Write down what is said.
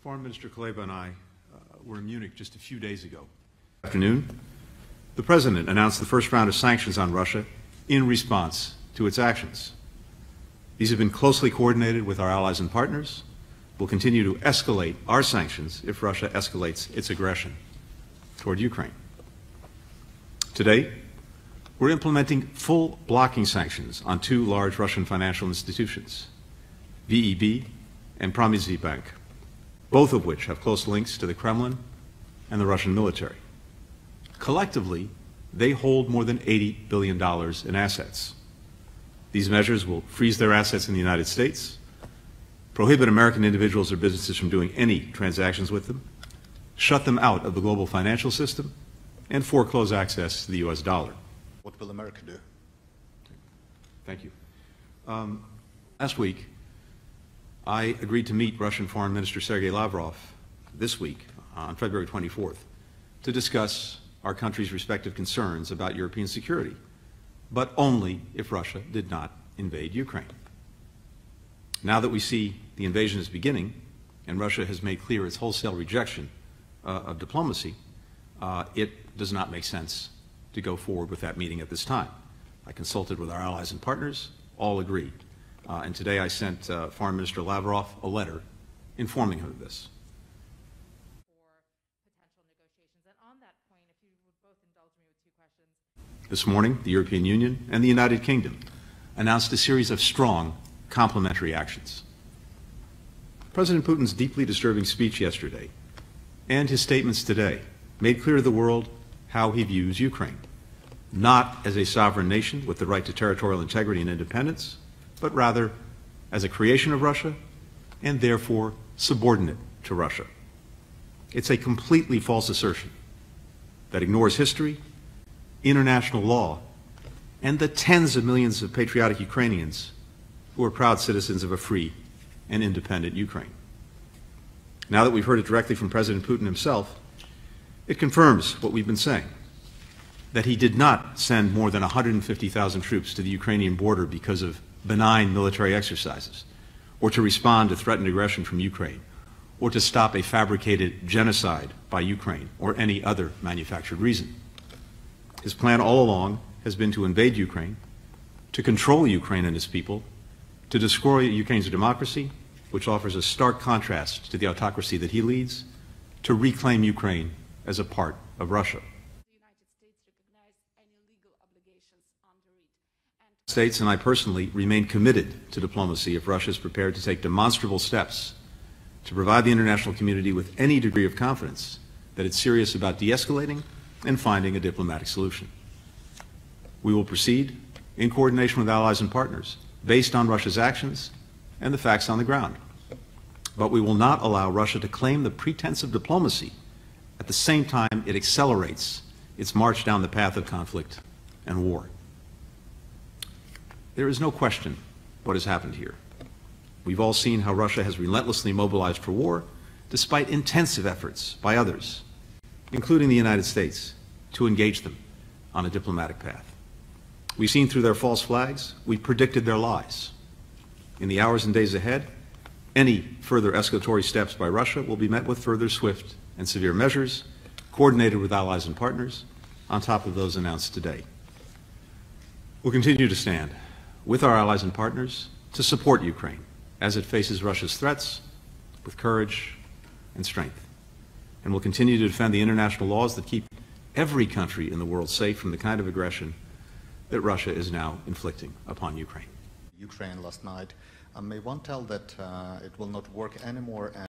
Foreign Minister Kuleba and I were in Munich just a few days ago. Afternoon, the President announced the first round of sanctions on Russia in response to its actions. These have been closely coordinated with our allies and partners. We'll continue to escalate our sanctions if Russia escalates its aggression toward Ukraine. Today, we're implementing full blocking sanctions on two large Russian financial institutions, VEB and Bank, both of which have close links to the Kremlin and the Russian military. Collectively, they hold more than $80 billion in assets. These measures will freeze their assets in the United States, prohibit American individuals or businesses from doing any transactions with them, shut them out of the global financial system, and foreclose access to the U.S. dollar. What will America do? Thank you. Last week, I agreed to meet Russian Foreign Minister Sergei Lavrov this week, on February 24th, to discuss our country's respective concerns about European security, but only if Russia did not invade Ukraine. Now that we see the invasion is beginning, and Russia has made clear its wholesale rejection of diplomacy, it does not make sense to go forward with that meeting at this time. I consulted with our allies and partners, all agreed. And today I sent Foreign Minister Lavrov a letter informing him of this. This morning, the European Union and the United Kingdom announced a series of strong complementary actions. President Putin's deeply disturbing speech yesterday and his statements today made clear to the world how he views Ukraine, not as a sovereign nation with the right to territorial integrity and independence, but rather as a creation of Russia and therefore subordinate to Russia. It's a completely false assertion that ignores history, international law, and the tens of millions of patriotic Ukrainians who are proud citizens of a free and independent Ukraine. Now that we've heard it directly from President Putin himself, it confirms what we've been saying, that he did not send more than 150,000 troops to the Ukrainian border because of benign military exercises, or to respond to threatened aggression from Ukraine, or to stop a fabricated genocide by Ukraine, or any other manufactured reason. His plan all along has been to invade Ukraine, to control Ukraine and its people, to destroy Ukraine's democracy, which offers a stark contrast to the autocracy that he leads, to reclaim Ukraine as a part of Russia. The United States and I personally remain committed to diplomacy if Russia is prepared to take demonstrable steps to provide the international community with any degree of confidence that it's serious about de-escalating and finding a diplomatic solution. We will proceed in coordination with allies and partners based on Russia's actions and the facts on the ground. But we will not allow Russia to claim the pretense of diplomacy at the same time it accelerates its march down the path of conflict and war. There is no question what has happened here. We've all seen how Russia has relentlessly mobilized for war, despite intensive efforts by others, including the United States, to engage them on a diplomatic path. We've seen through their false flags, we've predicted their lies. In the hours and days ahead, any further escalatory steps by Russia will be met with further swift and severe measures, coordinated with allies and partners, on top of those announced today. We'll continue to stand with our allies and partners to support Ukraine as it faces Russia's threats with courage and strength. And we'll continue to defend the international laws that keep every country in the world safe from the kind of aggression that Russia is now inflicting upon Ukraine. Ukraine last night. May one tell that it will not work anymore?